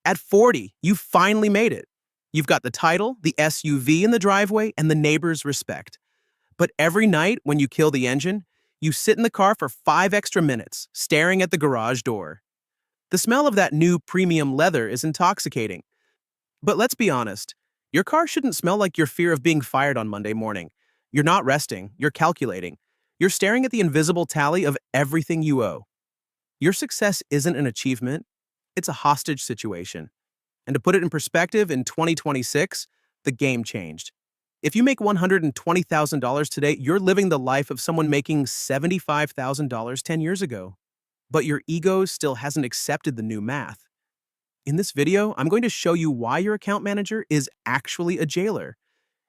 At 40, you finally made it. You've got the title, the SUV in the driveway, and the neighbor's respect. But every night when you kill the engine, you sit in the car for 5 extra minutes, staring at the garage door. The smell of that new premium leather is intoxicating. But let's be honest, your car shouldn't smell like your fear of being fired on Monday morning. You're not resting, you're calculating. You're staring at the invisible tally of everything you owe. Your success isn't an achievement, it's a hostage situation. And to put it in perspective, in 2026, the game changed. If you make $120,000 today, you're living the life of someone making $75,000 10 years ago. But your ego still hasn't accepted the new math. In this video, I'm going to show you why your account manager is actually a jailer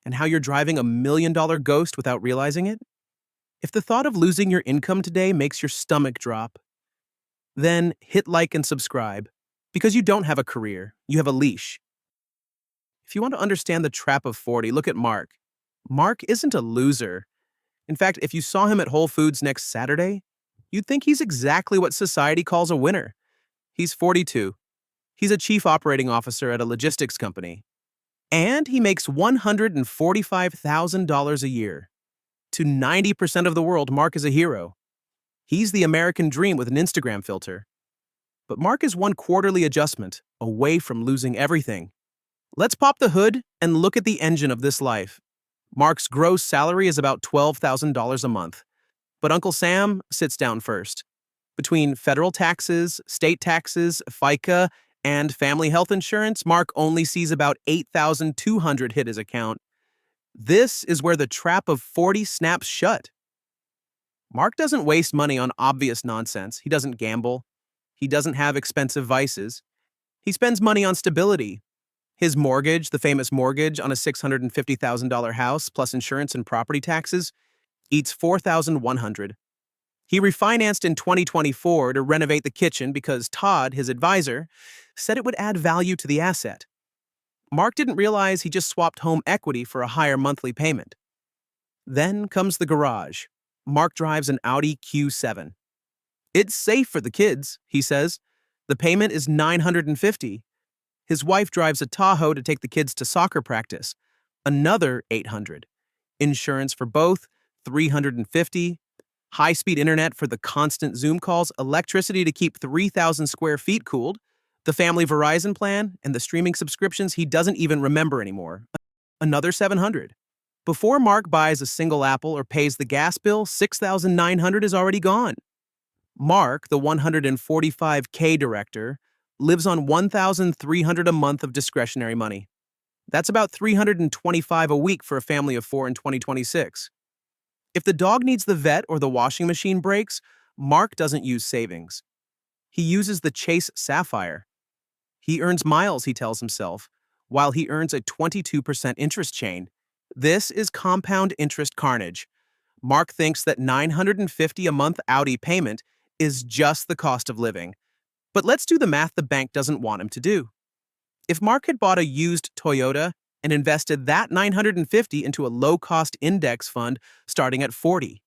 and how you're driving $1 million ghost without realizing it. If the thought of losing your income today makes your stomach drop, then hit like and subscribe, because you don't have a career, you have a leash. If you want to understand the trap of 40, look at Mark. Mark isn't a loser. In fact, if you saw him at Whole Foods next Saturday, you'd think he's exactly what society calls a winner. He's 42. He's a chief operating officer at a logistics company. And he makes $145,000 a year. To 90% of the world, Mark is a hero. He's the American dream with an Instagram filter. But Mark is one quarterly adjustment away from losing everything. Let's pop the hood and look at the engine of this life. Mark's gross salary is about $12,000 a month. But Uncle Sam sits down first. Between federal taxes, state taxes, FICA, and family health insurance, Mark only sees about $8,200 hit his account. This is where the trap of 40 snaps shut. Mark doesn't waste money on obvious nonsense. He doesn't gamble. He doesn't have expensive vices. He spends money on stability. His mortgage, the famous mortgage on a $650,000 house plus insurance and property taxes, eats $4,100. He refinanced in 2024 to renovate the kitchen because Todd, his advisor, said it would add value to the asset. Mark didn't realize he just swapped home equity for a higher monthly payment. Then comes the garage. Mark drives an Audi Q7. It's safe for the kids, he says. The payment is $950. His wife drives a Tahoe to take the kids to soccer practice. Another $800. Insurance for both, $350. High-speed internet for the constant Zoom calls, electricity to keep 3,000 square feet cooled, the family Verizon plan, and the streaming subscriptions he doesn't even remember anymore. Another $700. Before Mark buys a single apple or pays the gas bill, $6,900 is already gone. Mark, the $145K director, lives on $1,300 a month of discretionary money. That's about $325 a week for a family of 4 in 2026. If the dog needs the vet or the washing machine breaks, Mark doesn't use savings. He uses the Chase Sapphire. He earns miles, he tells himself, while he earns a 22% interest chain. This is compound interest carnage. Mark thinks that $950 a month Audi payment is just the cost of living. But let's do the math the bank doesn't want him to do. If Mark had bought a used Toyota and invested that $950 into a low-cost index fund starting at 40,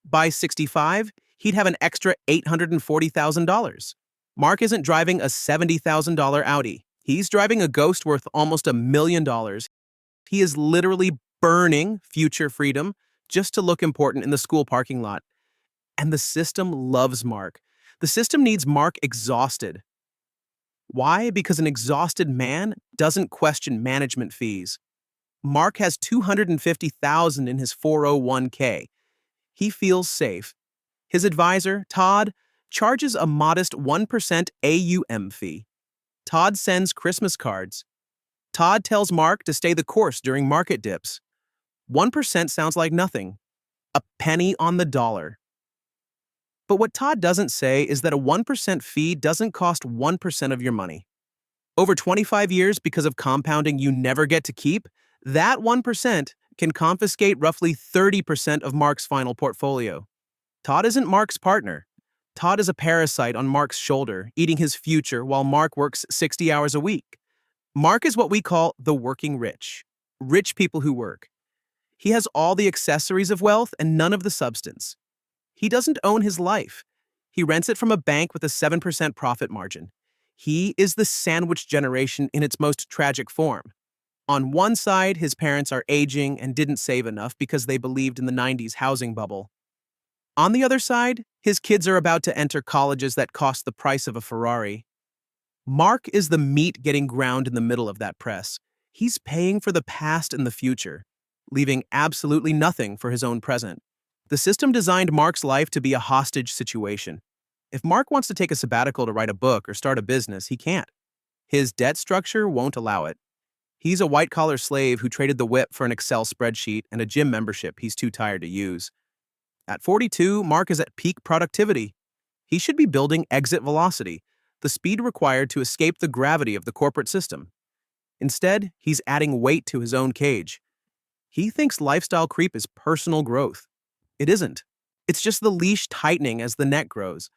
by 65, he'd have an extra $840,000. Mark isn't driving a $70,000 Audi. He's driving a ghost worth almost $1 million. He is literally burning future freedom just to look important in the school parking lot. And the system loves Mark. The system needs Mark exhausted. Why? Because an exhausted man doesn't question management fees. Mark has $250,000 in his 401k. He feels safe. His advisor, Todd, charges a modest 1% AUM fee. Todd sends Christmas cards. Todd tells Mark to stay the course during market dips. 1% sounds like nothing. A penny on the dollar. But what Todd doesn't say is that a 1% fee doesn't cost 1% of your money. Over 25 years, because of compounding you never get to keep, that 1% can confiscate roughly 30% of Mark's final portfolio. Todd isn't Mark's partner. Todd is a parasite on Mark's shoulder, eating his future while Mark works 60 hours a week. Mark is what we call the working rich. Rich people who work. He has all the accessories of wealth and none of the substance. He doesn't own his life. He rents it from a bank with a 7% profit margin. He is the sandwich generation in its most tragic form. On one side, his parents are aging and didn't save enough because they believed in the 90s housing bubble. On the other side, his kids are about to enter colleges that cost the price of a Ferrari. Mark is the meat getting ground in the middle of that press. He's paying for the past and the future, leaving absolutely nothing for his own present. The system designed Mark's life to be a hostage situation. If Mark wants to take a sabbatical to write a book or start a business, he can't. His debt structure won't allow it. He's a white-collar slave who traded the whip for an Excel spreadsheet and a gym membership he's too tired to use. At 42, Mark is at peak productivity. He should be building exit velocity, the speed required to escape the gravity of the corporate system. Instead, he's adding weight to his own cage. He thinks lifestyle creep is personal growth. It isn't. It's just the leash tightening as the net grows.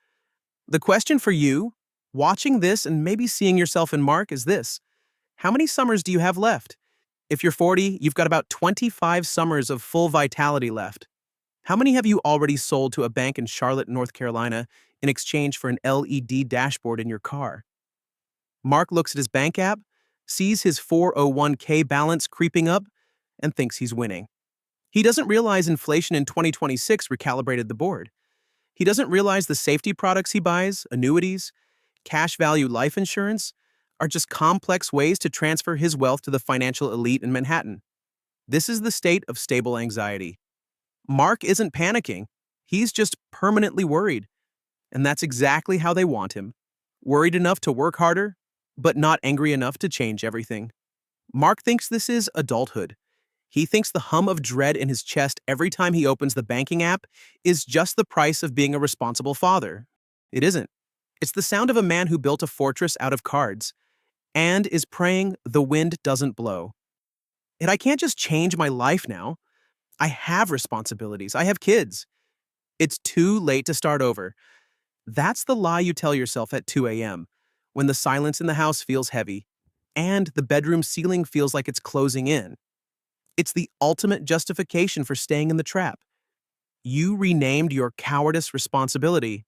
The question for you, watching this and maybe seeing yourself in Mark, is this. How many summers do you have left? If you're 40, you've got about 25 summers of full vitality left. How many have you already sold to a bank in Charlotte, North Carolina, in exchange for an LED dashboard in your car? Mark looks at his bank app, sees his 401k balance creeping up, and thinks he's winning. He doesn't realize inflation in 2026 recalibrated the board. He doesn't realize the safety products he buys, annuities, cash value life insurance, are just complex ways to transfer his wealth to the financial elite in Manhattan. This is the state of stable anxiety. Mark isn't panicking. He's just permanently worried. And that's exactly how they want him. Worried enough to work harder, but not angry enough to change everything. Mark thinks this is adulthood. He thinks the hum of dread in his chest every time he opens the banking app is just the price of being a responsible father. It isn't. It's the sound of a man who built a fortress out of cards and is praying the wind doesn't blow. And I can't just change my life now. I have responsibilities. I have kids. It's too late to start over. That's the lie you tell yourself at 2 a.m., when the silence in the house feels heavy and the bedroom ceiling feels like it's closing in. It's the ultimate justification for staying in the trap. You renamed your cowardice responsibility.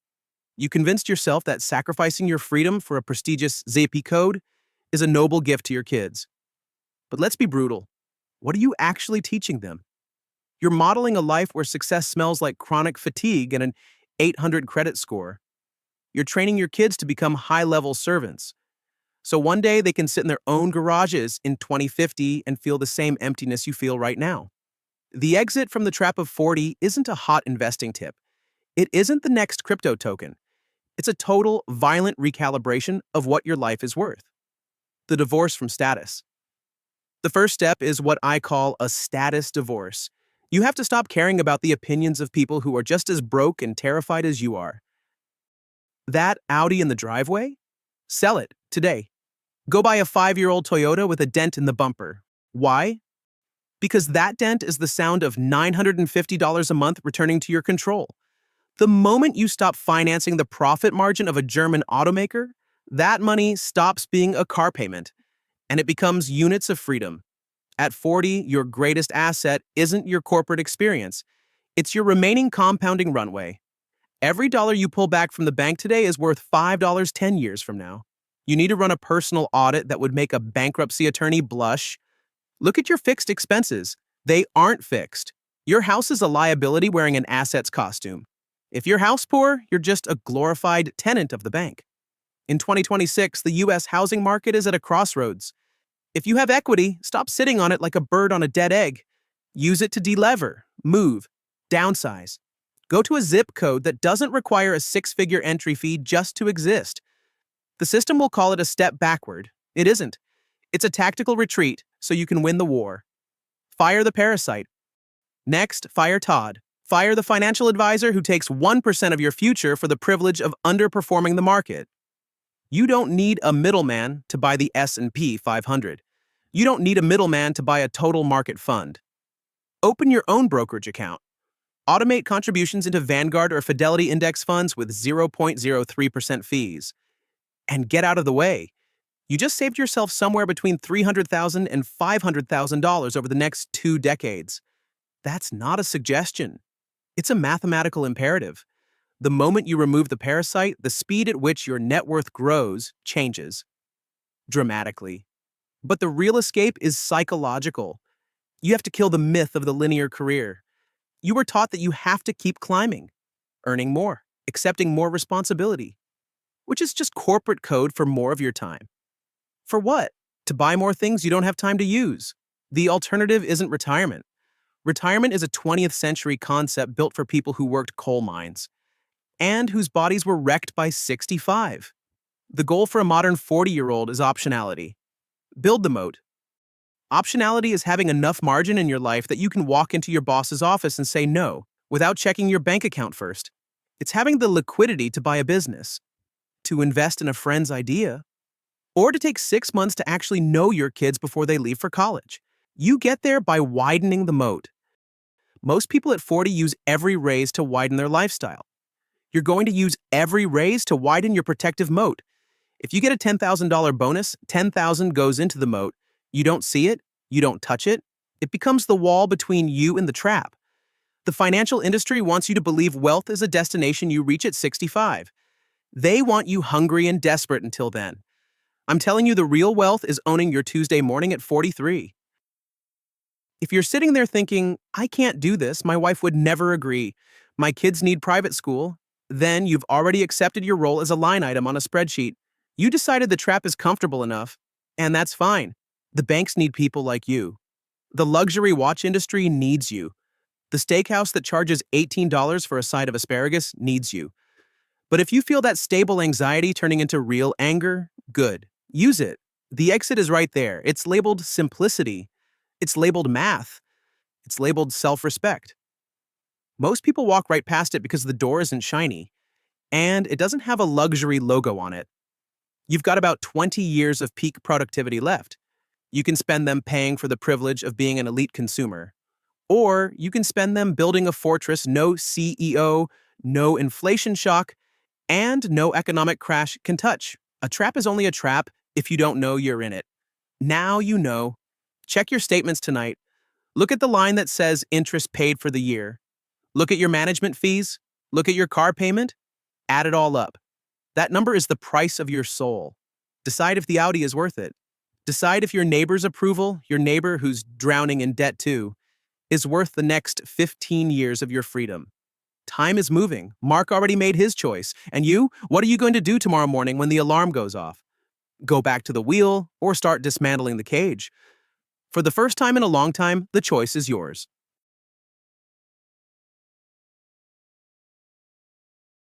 You convinced yourself that sacrificing your freedom for a prestigious ZP code is a noble gift to your kids. But let's be brutal. What are you actually teaching them? You're modeling a life where success smells like chronic fatigue and an 800 credit score. You're training your kids to become high-level servants. So one day they can sit in their own garages in 2050 and feel the same emptiness you feel right now. The exit from the trap of 40 isn't a hot investing tip. It isn't the next crypto token. It's a total, violent recalibration of what your life is worth. The divorce from status. The first step is what I call a status divorce. You have to stop caring about the opinions of people who are just as broke and terrified as you are. That Audi in the driveway? Sell it today. Go buy a 5-year-old Toyota with a dent in the bumper. Why? Because that dent is the sound of $950 a month returning to your control. The moment you stop financing the profit margin of a German automaker, that money stops being a car payment, and it becomes units of freedom. At 40, your greatest asset isn't your corporate experience. It's your remaining compounding runway. Every dollar you pull back from the bank today is worth $5 10 years from now. You need to run a personal audit that would make a bankruptcy attorney blush. Look at your fixed expenses. They aren't fixed. Your house is a liability wearing an assets costume. If you're house poor, you're just a glorified tenant of the bank. In 2026, the U.S. housing market is at a crossroads. If you have equity, stop sitting on it like a bird on a dead egg. Use it to delever, move, downsize. Go to a zip code that doesn't require a 6-figure entry fee just to exist. The system will call it a step backward. It isn't. It's a tactical retreat so you can win the war. Fire the parasite. Next, fire Todd. Fire the financial advisor who takes 1% of your future for the privilege of underperforming the market. You don't need a middleman to buy the S&P 500. You don't need a middleman to buy a total market fund. Open your own brokerage account. Automate contributions into Vanguard or Fidelity index funds with 0.03% fees. And get out of the way. You just saved yourself somewhere between $300,000 and $500,000 over the next 2 decades. That's not a suggestion. It's a mathematical imperative. The moment you remove the parasite, the speed at which your net worth grows changes dramatically. But the real escape is psychological. You have to kill the myth of the linear career. You were taught that you have to keep climbing, earning more, accepting more responsibility, which is just corporate code for more of your time. For what? To buy more things you don't have time to use. The alternative isn't retirement. Retirement is a 20th century concept built for people who worked coal mines and whose bodies were wrecked by 65. The goal for a modern 40-year-old is optionality. Build the moat. Optionality is having enough margin in your life that you can walk into your boss's office and say no without checking your bank account first. It's having the liquidity to buy a business, to invest in a friend's idea, or to take 6 months to actually know your kids before they leave for college. You get there by widening the moat. Most people at 40 use every raise to widen their lifestyle. You're going to use every raise to widen your protective moat. If you get a $10,000 bonus, $10,000 goes into the moat. You don't see it, you don't touch it. It becomes the wall between you and the trap. The financial industry wants you to believe wealth is a destination you reach at 65. They want you hungry and desperate until then. I'm telling you, the real wealth is owning your Tuesday morning at 43. If you're sitting there thinking, I can't do this, my wife would never agree, my kids need private school, then you've already accepted your role as a line item on a spreadsheet. You decided the trap is comfortable enough, and that's fine. The banks need people like you. The luxury watch industry needs you. The steakhouse that charges $18 for a side of asparagus needs you. But if you feel that stable anxiety turning into real anger, good. Use it. The exit is right there. It's labeled simplicity. It's labeled math. It's labeled self-respect. Most people walk right past it because the door isn't shiny, and it doesn't have a luxury logo on it. You've got about 20 years of peak productivity left. You can spend them paying for the privilege of being an elite consumer. Or you can spend them building a fortress no CEO, no inflation shock, and no economic crash can touch. A trap is only a trap if you don't know you're in it. Now you know. Check your statements tonight. Look at the line that says interest paid for the year. Look at your management fees. Look at your car payment. Add it all up. That number is the price of your soul. Decide if the Audi is worth it. Decide if your neighbor's approval, your neighbor who's drowning in debt too, is worth the next 15 years of your freedom. Time is moving. Mark already made his choice. And you? What are you going to do tomorrow morning when the alarm goes off? Go back to the wheel or start dismantling the cage? For the first time in a long time, the choice is yours.